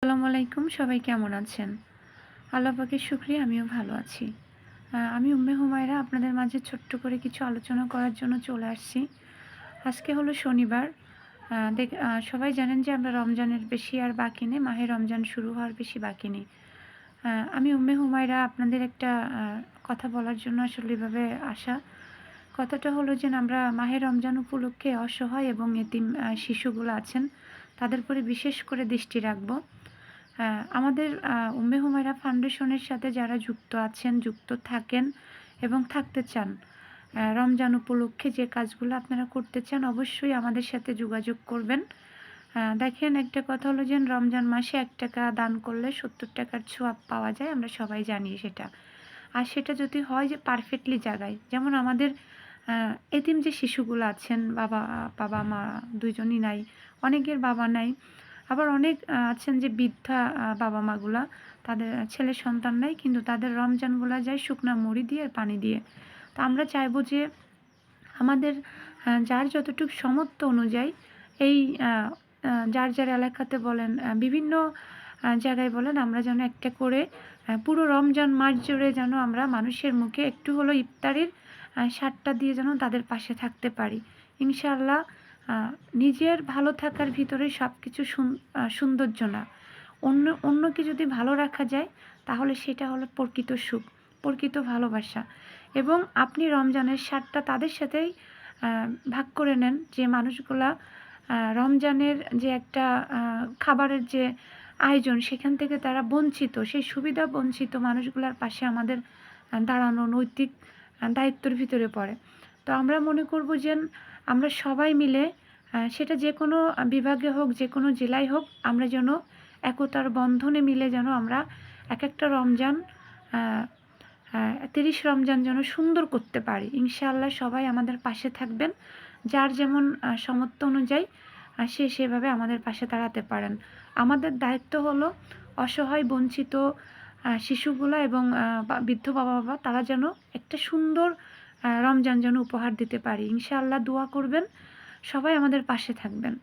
আসসালামু আলাইকুম। সবাই কেমন আছেন? আল্লাহ পাকের শুকরিয়া আমিও ভালো আছি। আমি উম্মে হুমায়রা আপনাদের মাঝে ছোট্ট করে কিছু আলোচনা করার জন্য চলে আসছি। আজকে হলো শনিবার। সবাই জানেন যে আমরা রমজানের বেশি আর বাকি নেই। মাহে রমজান শুরু হওয়ার বেশি বাকি নেই। আমি উম্মে হুমায়রা আপনাদের একটা কথা বলার জন্য আসলে এভাবে আসা। কথাটা হলো যে আমরা মাহে রমজান উপলক্ষে অসহায় এবং এতিম শিশুগুলো আছেন, তাদের উপরে বিশেষ করে দৃষ্টি রাখবো। আমাদের উম্মে হুমায়রা ফাউন্ডেশনের সাথে যারা যুক্ত আছেন, যুক্ত থাকেন এবং থাকতে চান, রমজান উপলক্ষে যে কাজগুলো আপনারা করতে চান অবশ্যই আমাদের সাথে যোগাযোগ করবেন। দেখেন, একটা কথা হলো যে রমজান মাসে ৳১ দান করলে ৭০ টাকার ছোয়াব পাওয়া যায়, আমরা সবাই জানি সেটা। আর সেটা যদি হয় যে পারফেক্টলি জাগায়, যেমন আমাদের এতিম যে শিশুগুলো আছেন, বাবা-মা দুইজনই নাই, অনেকের বাবা নাই। আবার অনেক আছেন যে বৃদ্ধা বাবা-মাগুলা, তাদের ছেলে সন্তান নাই, কিন্তু তাদের রমজানগুলা যায় শুকনা মুড়ি দিয়ে আর পানি দিয়ে। তো আমরা চাইবো যে আমাদের যার যতটুকু সামর্থ্য অনুযায়ী এই আ আ যার এলাকাতে বলেন, বিভিন্ন জায়গায় বলেন, আমরা যেন একটা করে পুরো রমজান মাস জুড়ে যেন আমরা মানুষের মুখে একটু হলেও ইফতারির স্বাদটা দিয়ে যেন তাদের পাশে থাকতে পারি। ইনশাআল্লাহ আ নিজের ভালো থাকার ভিতরে সবকিছু সৌন্দর্য না। অন্যকে যদি ভালো রাখা যায় তাহলে সেটা হলো প্রকৃত সুখ, প্রকৃত ভালোবাসা। এবং আপনি রমজানের স্বাদটা তাদের সাথেই আ ভাগ করে নেন, যে মানুষগুলা রমজানের যে একটা খাবারের যে আয়োজন, সেখান থেকে তারা বঞ্চিত, সেই সুবিধা বঞ্চিত মানুষগুলার পাশে আমাদের দাঁড়ানো নৈতিক দায়িত্বের ভিতরে পড়ে। তো আমরা মনে করব যে আমরা সবাই মিলে, সেটা যেকোনো বিভাগে হোক, যেকোনো জেলায় হোক, আমরা যেন একতার বন্ধনে মিলে যেন আমরা একেকটা রমজান, আ আ ৩০ রমজান যেন সুন্দর করতে পারি। ইনশাআল্লাহ সবাই আমাদের পাশে থাকবেন। যার যেমন সামর্থ্য অনুযায়ী সে সেভাবে আমাদের পাশে দাঁড়াতে পারেন। আমাদের দায়িত্ব হলো অসহায় বঞ্চিত শিশুগুলা এবং বৃদ্ধ বাবা-মা, তারা যেন একটা সুন্দর রমজান যেন উপহার দিতে পারি। ইনশাআল্লাহ দোয়া করবেন। সবাই আমাদের পাশে থাকবেন।